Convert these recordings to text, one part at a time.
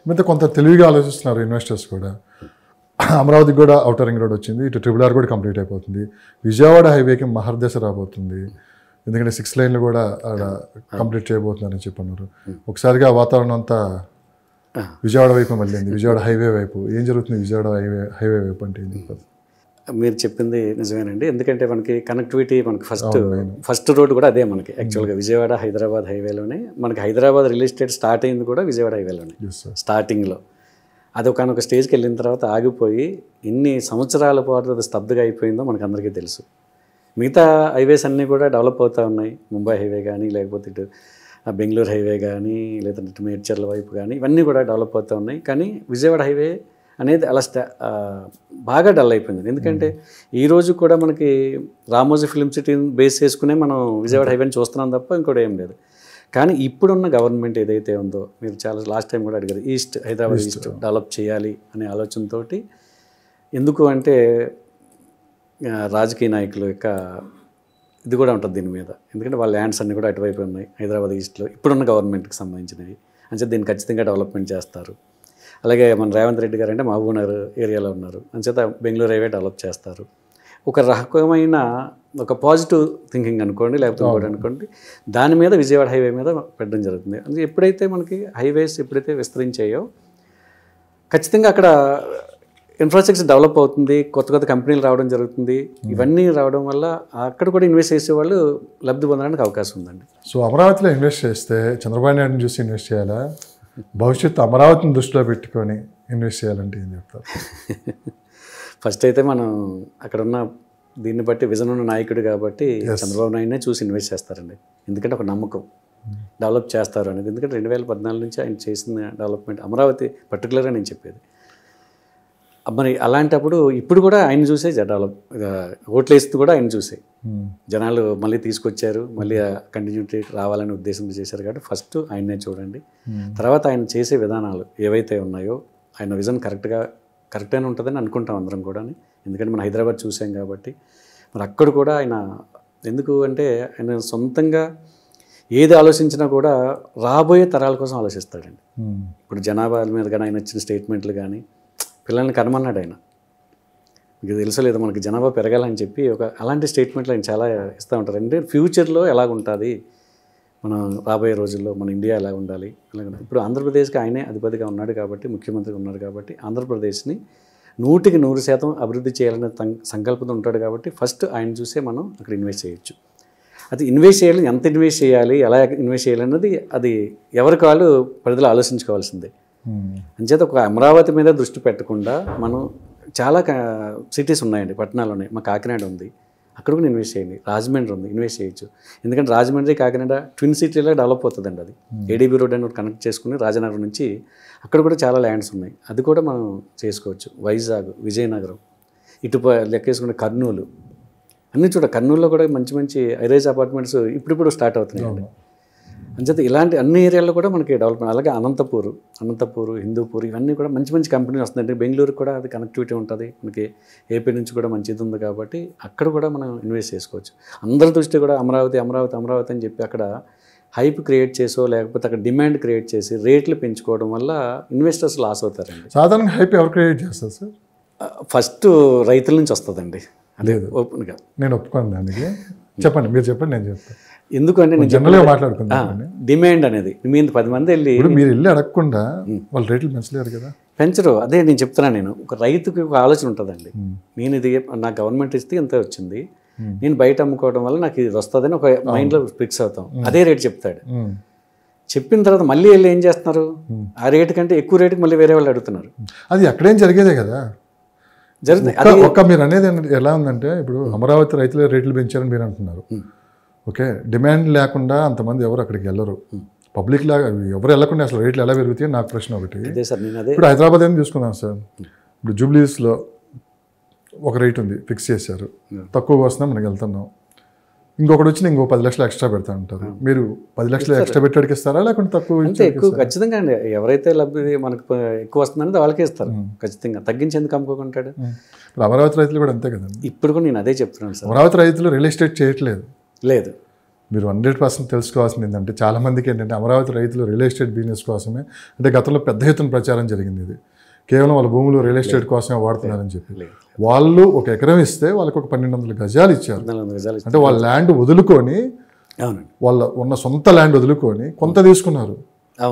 మిగతా కొంత తెలివిగా ఆలోచిస్తున్నారు ఇన్వెస్టర్స్ కూడా. అమరావతికి కూడా ఔటర్ రింగ్ రోడ్ వచ్చింది, ఇటు ట్రిపుల్ ఆర్ కూడా కంప్లీట్ అయిపోతుంది, విజయవాడ హైవేకి మహర్దశ రాబోతుంది, ఎందుకంటే 6 లైన్లు కూడా అక్కడ కంప్లీట్ చేయబోతున్నారని చెప్పన్నారు. ఒకసారిగా వాతావరణం అంతా విజయవాడ వైపు మళ్ళీంది, విజయవాడ హైవే వైపు. ఏం జరుగుతుంది విజయవాడ హైవే వైపు అంటే ఏం చెప్పదు? మీరు చెప్పింది నిజమేనండి. ఎందుకంటే మనకి కనెక్టివిటీ మనకి ఫస్ట్ రోడ్ కూడా అదే మనకి యాక్చువల్గా విజయవాడ హైదరాబాద్ హైవేలోనే. మనకి హైదరాబాద్ రియల్ ఎస్టేట్ స్టార్ట్ అయింది కూడా విజయవాడ హైవేలోనే స్టార్టింగ్లో. అది ఒకనొక స్టేజ్కి వెళ్ళిన తర్వాత ఆగిపోయి ఇన్ని సంవత్సరాల పాటు అది స్తబ్దుగా అయిపోయిందో మనకు అందరికీ తెలుసు. మిగతా హైవేస్ అన్నీ కూడా డెవలప్ అవుతూ ఉన్నాయి. ముంబై హైవే కానీ, లేకపోతే ఇటు బెంగళూరు హైవే కానీ, లేదంటే ఇటు మేడ్చర్ల వైపు కానీ, ఇవన్నీ కూడా డెవలప్ అవుతూ ఉన్నాయి. కానీ విజయవాడ హైవే అనేది అలా బాగా డల్ అయిపోయింది. ఎందుకంటే ఈరోజు కూడా మనకి రామోజీ ఫిల్మ్ సిటీని బేస్ చేసుకునే మనం విజయవాడ హైవేని చూస్తున్నాం తప్ప ఇంకోటి ఏం లేదు. కానీ ఇప్పుడున్న గవర్నమెంట్ ఏదైతే ఉందో, మీరు చాలా లాస్ట్ టైం కూడా అడిగారు, హైదరాబాద్ ఈస్ట్ డెవలప్ చేయాలి అనే ఆలోచనతో. ఎందుకు అంటే రాజకీయ నాయకుల యొక్క ఇది కూడా ఉంటుంది దీని మీద. ఎందుకంటే వాళ్ళ ల్యాండ్స్ అన్నీ కూడా అటువైపు ఉన్నాయి హైదరాబాద్ ఈస్ట్లో ఇప్పుడున్న గవర్నమెంట్కి సంబంధించినవి. అంటే దీన్ని ఖచ్చితంగా డెవలప్మెంట్ చేస్తారు. అలాగే మన రేవంత్ రెడ్డి గారు అంటే మహబూబ్నగర్ ఏరియాలో ఉన్నారు, అంచేత బెంగళూరు హైవే డెవలప్ చేస్తారు. ఒక రకమైన ఒక పాజిటివ్ థింకింగ్ అనుకోండి, లేకపోతే ఇంకోటి అనుకోండి, దాని మీద విజయవాడ హైవే మీద పెట్టడం జరుగుతుంది. అంటే ఎప్పుడైతే మనకి హైవేస్ ఎప్పుడైతే విస్తరించాయో ఖచ్చితంగా అక్కడ ఇన్ఫ్రాస్ట్రక్చర్ డెవలప్ అవుతుంది, కొత్త కొత్త కంపెనీలు రావడం జరుగుతుంది. ఇవన్నీ రావడం వల్ల అక్కడ కూడా ఇన్వెస్ట్ చేసేవాళ్ళు లబ్ధి పొందడానికి అవకాశం ఉందండి. సో అమరావతిలో ఇన్వెస్ట్ చేస్తే చంద్రబాబు నాయుడుని చూసి ఇన్వెస్ట్ చేయాలా, భవిష్యత్తు అమరావతిని దృష్టిలో పెట్టుకొని ఇన్వెస్ట్ చేయాలంటే ఏం చెప్తారు? ఫస్ట్ అయితే మనం అక్కడ ఉన్న దీన్ని బట్టి విజన్ ఉన్న నాయకుడు కాబట్టి చంద్రబాబు నాయుడునే చూసి ఇన్వెస్ట్ చేస్తారండి. ఎందుకంటే ఒక నమ్మకం డెవలప్ చేస్తారు అనేది. ఎందుకంటే 2014 నుంచి ఆయన చేసిన డెవలప్మెంట్ అమరావతి పర్టికులర్గా నేను చెప్పేది. మరి అలాంటప్పుడు ఇప్పుడు కూడా ఆయన చూసే డెవలప్ ఓట్లు వేస్తూ కూడా ఆయన చూసే జనాలు మళ్ళీ తీసుకొచ్చారు, మళ్ళీ కంటిన్యూటీ రావాలనే ఉద్దేశంతో చేశారు. కాబట్టి ఫస్ట్ ఆయన్నే చూడండి. తర్వాత ఆయన చేసే విధానాలు ఏవైతే ఉన్నాయో ఆయన విజన్ కరెక్ట్గానే ఉంటుందని అనుకుంటాం అందరం కూడా. ఎందుకంటే మనం హైదరాబాద్ చూసాం కాబట్టి. మరి అక్కడ కూడా ఆయన ఎందుకు అంటే ఆయన సొంతంగా ఏది ఆలోచించినా కూడా రాబోయే తరాల కోసం ఆలోచిస్తాడండి. ఇప్పుడు జనాభా మీద కానీ ఆయన ఇచ్చిన స్టేట్మెంట్లు కానీ, పిల్లల్ని కనమన్నాడు ఆయన. మీకు తెలుసలేదు, మనకి జనాభా పెరగాలని చెప్పి అలాంటి స్టేట్మెంట్లు ఆయన చాలా ఇస్తూ ఉంటారు. అంటే ఫ్యూచర్లో ఎలాగుంటుంది, మనం రాబోయే రోజుల్లో మన ఇండియా ఎలా ఉండాలి అలాగే. ఇప్పుడు ఆంధ్రప్రదేశ్కి ఆయనే అధిపతిగా ఉన్నాడు కాబట్టి, ముఖ్యమంత్రిగా ఉన్నాడు కాబట్టి, ఆంధ్రప్రదేశ్ని 100% అభివృద్ధి చేయాలనే సంకల్పంతో ఉంటాడు కాబట్టి ఫస్ట్ ఆయన చూసే మనం అక్కడ ఇన్వెస్ట్ చేయొచ్చు. అది ఇన్వెస్ట్ చేయాలి, ఎంత ఇన్వెస్ట్ చేయాలి, ఎలా ఇన్వెస్ట్ చేయాలి అన్నది అది ఎవరికి వాళ్ళు పరిధిలో ఆలోచించుకోవాల్సిందే. అంచేత ఒక అమరావతి మీద దృష్టి పెట్టకుండా మనం చాలా సిటీస్ ఉన్నాయండి, పట్టణాలు ఉన్నాయి. మా కాకినాడ ఉంది, అక్కడ కూడా ఇన్వెస్ట్ చేయండి. రాజమండ్రి ఉంది, ఇన్వెస్ట్ చేయొచ్చు. ఎందుకంటే రాజమండ్రి కాకినాడ ట్విన్ సిటీలో డెవలప్ అవుతుందండి. అది ఏడీబీ రోడ్ అని కనెక్ట్ చేసుకుని రాజనగరం నుంచి అక్కడ కూడా చాలా ల్యాండ్స్ ఉన్నాయి, అది కూడా మనం చేసుకోవచ్చు. వైజాగ్, విజయనగరం, ఇటు లెక్కేసుకుంటే కర్నూలు, అన్నీ కర్నూలులో కూడా మంచి మంచి హైరైజ్ అపార్ట్మెంట్స్ ఇప్పుడు స్టార్ట్ అవుతున్నాయి. అంచేత ఇలాంటి అన్ని ఏరియాల్లో కూడా మనకి డెవలప్మెంట్. అలాగే అనంతపూర్, హిందూపూర్, ఇవన్నీ కూడా మంచి మంచి కంపెనీలు వస్తున్నాయండి. బెంగళూరుకి కూడా అది కనెక్టివిటీ ఉంటుంది, మనకి ఏపీ నుంచి కూడా మంచిది ఉంది కాబట్టి అక్కడ కూడా మనం ఇన్వెస్ట్ చేసుకోవచ్చు. అందరి దృష్టి కూడా అమరావతి అని చెప్పి అక్కడ హైప్ క్రియేట్ చేసో లేకపోతే అక్కడ డిమాండ్ క్రియేట్ చేసి రేట్లు పెంచుకోవడం వల్ల ఇన్వెస్టర్స్ లాస్ అవుతారండి. సాధారణ హైప్ ఎవరు క్రియేట్ చేస్తారు సార్? ఫస్ట్ రైతుల నుంచి వస్తుందండి. లేదు ఓపెన్గా నేను ఒప్పుకోను దానికి. చెప్పండి, మీరు చెప్పండి, నేను చెప్తాను. ఎందుకంటే నేను జనరల్గా మాట్లాడుకున్నాను. డిమాండ్ అనేది మీరు 10 మంది వెళ్ళి మీరు వెళ్ళి అడగకుండా వాళ్ళు రేట్లు పెంచలేరు కదా. పెంచరు, అదే నేను చెప్తున్నాను. నేను ఒక రైతుకి ఒక ఆలోచన ఉంటుందండి. నేను ఇది నాకు గవర్నమెంట్ ఇస్తే ఎంత వచ్చింది, నేను బయట అమ్ముకోవడం వల్ల నాకు ఇది వస్తుందని ఒక మైండ్లో ఫిక్స్ అవుతాం. అదే రేట్ చెప్తాడు. చెప్పిన తర్వాత మళ్ళీ వెళ్ళి ఏం చేస్తున్నారు, ఆ రేటు కంటే ఎక్కువ రేటుకి మళ్ళీ వేరే వాళ్ళు అడుగుతున్నారు. అది ఎక్కడేం జరిగేదే కదా జరుగుతుంది. ఒక్క మీరు అనేది ఎలా ఉందంటే, ఇప్పుడు అమరావతి రైతుల రేట్లు పెంచారని మీరు అంటున్నారు. ఓకే, డిమాండ్ లేకుండా అంతమంది ఎవరు అక్కడికి వెళ్ళరు. పబ్లిక్ లాగా ఎవరు వెళ్ళకుండా అసలు రేట్లు ఎలా పెరుగుతాయి నాకు ప్రశ్న ఒకటి. ఇప్పుడు హైదరాబాద్ ఏం తీసుకున్నాం సార్, ఇప్పుడు జూబ్లీస్లో ఒక రేట్ ఉంది, ఫిక్స్ చేశారు, తక్కువ వస్తున్నా మనకి వెళ్తున్నాం. ఇంకొకటి వచ్చి ఇంకో 10 లక్షలు ఎక్స్ట్రా పెడతా ఉంటారు. మీరు 10 లక్షలు ఎక్స్ట్రా పెట్టాడికి ఇస్తారా లేకుంటే తక్కువ? ఎక్కువ ఖచ్చితంగా అండి. ఎవరైతే లబ్ధి మనకు ఎక్కువ వస్తుందని వాళ్ళకే ఇస్తారు. ఖచ్చితంగా తగ్గించేందుకు అమ్ముకోకుంటాడు. ఇప్పుడు అమరావతి రైతులు కూడా అంతే కదండి. ఇప్పుడు కూడా నేను అదే చెప్తున్నాను సార్. అమరావతి రైతులు రియల్ ఎస్టేట్ చేయట్లేదు. లేదు, మీరు 100% తెలుసుకోవాల్సింది ఏంటంటే చాలామందికి ఏంటంటే అమరావతి రైతులు రియల్ ఎస్టేట్ బిజినెస్ కోసమే, అంటే గతంలో పెద్ద ఎత్తున ప్రచారం జరిగింది, ఇది కేవలం వాళ్ళ భూములు రియల్ ఎస్టేట్ కోసమే వాడుతున్నారని చెప్పి. వాళ్ళు ఒక ఎకరం ఇస్తే వాళ్ళకి ఒక 1200 గజాలు ఇచ్చారు. అంటే వాళ్ళ ల్యాండ్ వదులుకొని, వాళ్ళ ఉన్న సొంత ల్యాండ్ వదులుకొని కొంత తీసుకున్నారు.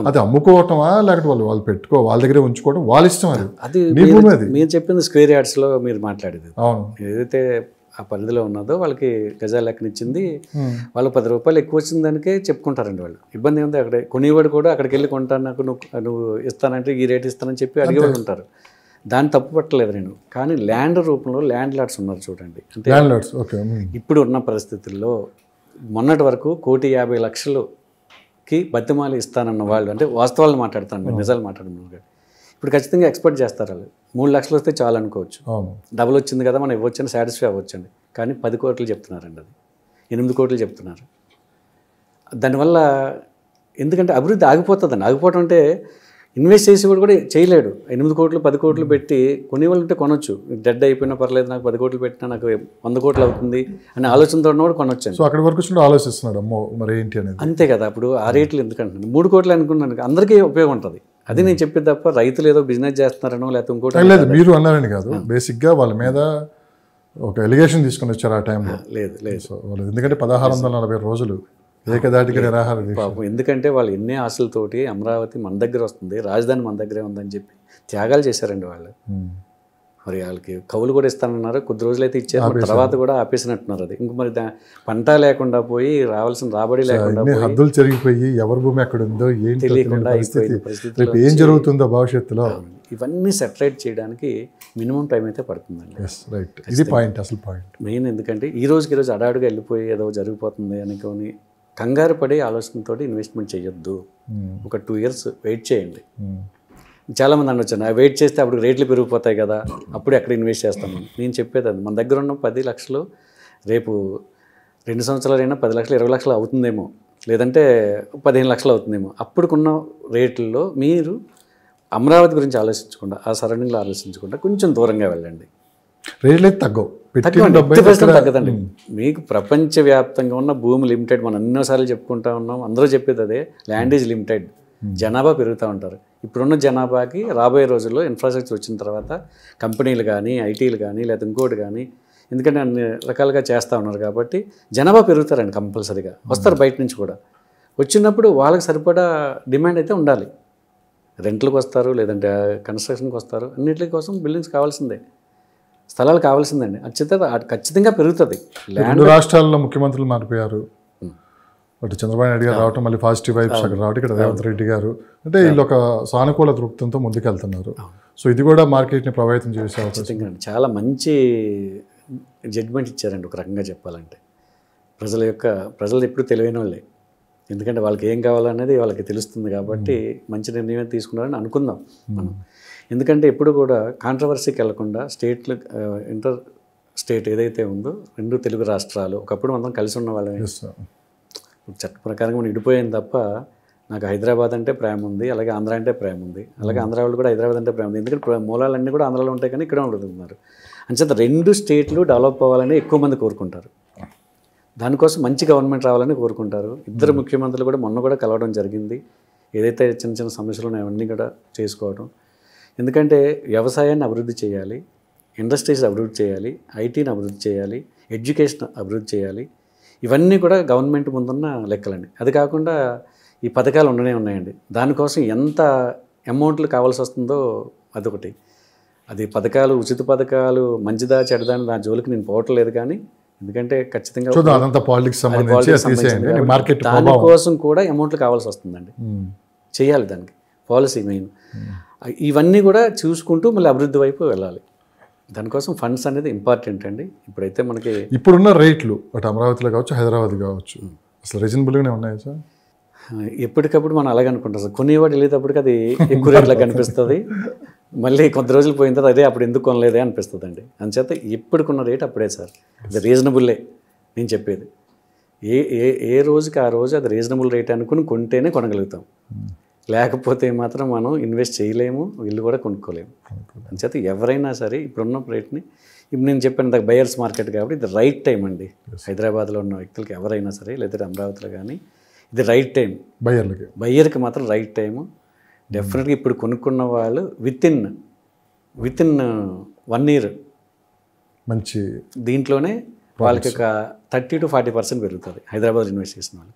అది అమ్ముకోవటమా లేకపోతే వాళ్ళు వాళ్ళ దగ్గరే ఉంచుకోవడం వాళ్ళ ఇష్టం. అది మీరు చెప్పింది స్క్వేర్ యార్డ్స్లో మీరు మాట్లాడేది. అవును, ఏదైతే ఆ పరిధిలో ఉన్నదో వాళ్ళకి గజాల లెక్కనిచ్చింది, వాళ్ళు 10 రూపాయలు ఎక్కువ వచ్చిన దానికే చెప్పుకుంటారండి. వాళ్ళు ఇబ్బంది ఉంది. అక్కడ కొనేవాడు కూడా అక్కడికి వెళ్ళి కొంటాను, నాకు నువ్వు ఇస్తానంటే ఈ రేట్ ఇస్తానని చెప్పి అడిగేవాళ్ళు ఉంటారు. దాన్ని తప్పు పట్టలేదు నేను. కానీ ల్యాండ్ రూపంలో ల్యాండ్ లాట్స్ ఉన్నారు చూడండి. అంటే ఇప్పుడు ఉన్న పరిస్థితుల్లో మొన్నటి వరకు 1,50,00,000కి బతిమాలి ఇస్తానన్న వాళ్ళు, అంటే వాస్తవాలు మాట్లాడతాను, నిజాలు మాట్లాడుతున్నారు. ఇప్పుడు ఖచ్చితంగా ఎక్స్పెక్ట్ చేస్తారు వాళ్ళు 3 లక్షలు వస్తే చాలు అనుకోవచ్చు. డబుల్ వచ్చింది కదా మనం ఇవ్వచ్చని సాటిస్ఫై అవ్వచ్చండి. కానీ 10 కోట్లు చెప్తున్నారండి, అది 8 కోట్లు చెప్తున్నారు. దానివల్ల ఎందుకంటే అభివృద్ధి ఆగిపోతుందండి. ఆగిపోవడం అంటే ఇన్వెస్ట్ చేసేవాడు కూడా చేయలేడు. 8 కోట్లు 10 కోట్లు పెట్టి కొనేవాళ్ళు ఉంటే కొనొచ్చు. డెడ్ అయిపోయినా పర్లేదు, నాకు 10 కోట్లు పెట్టినా నాకు 100 కోట్లు అవుతుంది అని ఆలోచనతో ఉన్నవాడు కొనొచ్చు. సో అక్కడి వరకు ఆలోచిస్తున్నాడు, అమ్మో మరి ఏంటి అనేది. అంతే కదా. అప్పుడు ఆ రేట్లు ఎందుకంటున్నాను, 3 కోట్లు అనుకున్నాను, అందరికీ ఉపయోగం ఉంటుంది. అది నేను చెప్పేది తప్ప రైతులు ఏదో బిజినెస్ చేస్తున్నారనో లేకపోతే ఇంకోటి లేదు, మీరు అన్నారని కాదు. బేసిక్గా వాళ్ళ మీద ఒక ఎలిగేషన్ తీసుకొని వచ్చారు ఆ టైంలో. లేదు లేదు, ఎందుకంటే 1640 రోజులు ఏకదాటిగా నిరాహార పాపం. ఎందుకంటే వాళ్ళు ఎన్ని ఆశలతోటి అమరావతి మన దగ్గర వస్తుంది, రాజధాని మన దగ్గరే ఉందని చెప్పి త్యాగాలు చేశారండి వాళ్ళు. మరి వాళ్ళకి కౌలు కూడా ఇస్తానన్నారు, కొద్ది రోజులైతే ఇచ్చారు, తర్వాత కూడా ఆపేసినట్టున్నారు. అది ఇంక మరి పంట లేకుండా పోయి రావాల్సిన రాబడి లేకుండా హద్దులు చెరిగిపోయి ఎవరి భూమి ఎక్కడ ఉందో ఏంటి తెలియకుండా అయిపోయింది. ఏం జరుగుతుందో భవిష్యత్తులో ఇవన్నీ సెటరేట్ చేయడానికి మినిమం టైం అయితే పడుతుందండి. రైట్, ఇది పాయింట్, అసలు పాయింట్ మెయిన్. ఎందుకంటే ఈ రోజుకి ఈరోజు అడాడుగా వెళ్ళిపోయి ఏదో జరిగిపోతుంది అనుకొని కంగారు పడే ఆలోచనతో ఇన్వెస్ట్మెంట్ చేయొద్దు. ఒక 2 years వెయిట్ చేయండి. చాలామంది అనొచ్చు, వెయిట్ చేస్తే అప్పుడు రేట్లు పెరిగిపోతాయి కదా, అప్పుడు ఎక్కడ ఇన్వెస్ట్ చేస్తాను. నేను చెప్పేది అది, మన దగ్గర ఉన్న 10 లక్షలు రేపు 2 సంవత్సరాలైనా 10 లక్షలు 20 లక్షలు అవుతుందేమో, లేదంటే 15 లక్షలు అవుతుందేమో. అప్పుడుకున్న రేట్లలో మీరు అమరావతి గురించి ఆలోచించకుండా, ఆ సరౌండింగ్లో ఆలోచించకుండా కొంచెం దూరంగా వెళ్ళండి. రేట్లు అయితే తగ్గవు, తగ్గదండి. మీకు ప్రపంచవ్యాప్తంగా ఉన్న భూమి లిమిటెడ్, మనం ఎన్నోసార్లు చెప్పుకుంటా ఉన్నాం, అందరూ చెప్పేది అదే, ల్యాండ్ ఈజ్ లిమిటెడ్. జనాభా పెరుగుతూ ఉంటారు. ఇప్పుడున్న జనాభాకి రాబోయే రోజుల్లో ఇన్ఫ్రాస్ట్రక్చర్ వచ్చిన తర్వాత కంపెనీలు కానీ, ఐటీలు కానీ, లేదా ఇంకోటి కానీ, ఎందుకంటే అన్ని రకాలుగా చేస్తూ ఉన్నారు కాబట్టి జనాభా పెరుగుతారండి. కంపల్సరీగా వస్తారు బయట నుంచి కూడా. వచ్చినప్పుడు వాళ్ళకి సరిపడా డిమాండ్ అయితే ఉండాలి. రెంట్లకు వస్తారు, లేదంటే కన్స్ట్రక్షన్కి వస్తారు, అన్నింటి కోసం బిల్డింగ్స్ కావాల్సిందే, స్థలాలు కావాల్సిందండి. ఖచ్చితంగా పెరుగుతుంది. రెండు రాష్ట్రాల్లో ముఖ్యమంత్రులు మారిపోయారు. అటు చంద్రబాబు నాయుడు గారు రావటం, మళ్ళీ పాజిటివ్ వైబ్స్ అక్కడ రావటం, ఇక్కడ రేవంత్ రెడ్డి గారు, అంటే వీళ్ళు ఒక సానుకూల దృక్పథంతో ముందుకెళ్తున్నారు. సో ఇది కూడా మార్కెట్ని ప్రభావితం చేసే అవకాశం. చాలా మంచి జడ్జ్మెంట్ ఇచ్చారండి ఒక రకంగా చెప్పాలంటే. ప్రజలు ఎప్పుడు తెలివైన వాళ్ళే, ఎందుకంటే వాళ్ళకి ఏం కావాలనేది వాళ్ళకి తెలుస్తుంది కాబట్టి మంచి నిర్ణయం తీసుకున్నారని అనుకుందాం మనం. ఎందుకంటే ఎప్పుడు కూడా కాంట్రవర్సీకి వెళ్లకుండా స్టేట్లు, ఇంటర్ స్టేట్ ఏదైతే ఉందో 2 తెలుగు రాష్ట్రాలు ఒకప్పుడు మనం కలిసి ఉన్న వాళ్ళమే. చట్ట ప్రకారంగా మనం విడిపోయాం తప్ప, నాకు హైదరాబాద్ అంటే ప్రేమ ఉంది, అలాగే ఆంధ్ర అంటే ప్రేమ ఉంది, అలాగే ఆంధ్ర వాళ్ళు కూడా హైదరాబాద్ అంటే ప్రేమ ఉంది. ఎందుకంటే మూలాలన్నీ కూడా ఆంధ్రాలో ఉంటాయి కానీ ఇక్కడ ఉంటున్నారు. అంచేత 2 స్టేట్లు డెవలప్ అవ్వాలని ఎక్కువ మంది కోరుకుంటారు. దానికోసం మంచి గవర్నమెంట్ రావాలని కోరుకుంటారు. 2 ముఖ్యమంత్రులు కూడా మొన్న కూడా కలవడం జరిగింది. ఏదైతే చిన్న చిన్న సమస్యలు ఉన్నాయో అవన్నీ కూడా చేసుకోవడం. ఎందుకంటే వ్యవసాయాన్ని అభివృద్ధి చేయాలి, ఇండస్ట్రీస్ అభివృద్ధి చేయాలి, ఐటీని అభివృద్ధి చేయాలి, ఎడ్యుకేషన్ అభివృద్ధి చేయాలి. ఇవన్నీ కూడా గవర్నమెంట్ ముందున్న లెక్కలండి. అది కాకుండా ఈ పథకాలు ఉండనే ఉన్నాయండి. దానికోసం ఎంత అమౌంట్లు కావాల్సి వస్తుందో అదొకటి. అది పథకాలు, ఉచిత పథకాలు మంచిదా చెడ్డదా అని దాని జోలికి నేను పోవట్లేదు. కానీ ఎందుకంటే ఖచ్చితంగా దానికోసం కూడా అమౌంట్లు కావాల్సి వస్తుందండి. చేయాలి దానికి పాలసీ మెయిన్. ఇవన్నీ కూడా చూసుకుంటూ మళ్ళీ అభివృద్ధి వైపు వెళ్ళాలి. దానికోసం ఫండ్స్ అనేది ఇంపార్టెంట్ అండి. ఇప్పుడైతే మనకి ఇప్పుడున్న రేట్లు అటు అమరావతిలో కావచ్చు, హైదరాబాద్ కావచ్చు, అసలు రీజనబుల్గానే ఉన్నాయి సార్. ఎప్పటికప్పుడు మనం అలాగే అనుకుంటాం సార్. కొనేవాడు వెళ్ళేటప్పటికి అది ఎక్కువ రేట్లకు కనిపిస్తుంది, మళ్ళీ కొద్ది రోజులు పోయిన తర్వాత అదే అప్పుడు ఎందుకు కొనలేదే అనిపిస్తుంది అండి. అందుచేత ఎప్పటికున్న రేట్ అప్పుడే సార్, అది రీజనబుల్లే నేను చెప్పేది. ఏ రోజుకి ఆ రోజు అది రీజనబుల్ రేట్ అనుకుని కొంటేనే కొనగలుగుతాం, లేకపోతే మాత్రం మనం ఇన్వెస్ట్ చేయలేము, ఇల్లు కూడా కొనుక్కోలేము. అందుచేత ఎవరైనా సరే ఇప్పుడున్న రేట్ని ఇప్పుడు నేను చెప్పాను ఇందాక బయర్స్ మార్కెట్ కాబట్టి ఇది రైట్ టైం అండి. హైదరాబాద్లో ఉన్న వ్యక్తులకి ఎవరైనా సరే లేదా అమరావతిలో కానీ ఇది రైట్ టైం. బయ్యర్కి మాత్రం రైట్ టైము. డెఫినెట్గా ఇప్పుడు కొనుక్కున్న వాళ్ళు విత్ ఇన్ 1 year మంచి దీంట్లోనే వాళ్ళకి ఒక 30 to 40% పెరుగుతుంది హైదరాబాద్ ఇన్వెస్ట్ చేసిన వాళ్ళకి.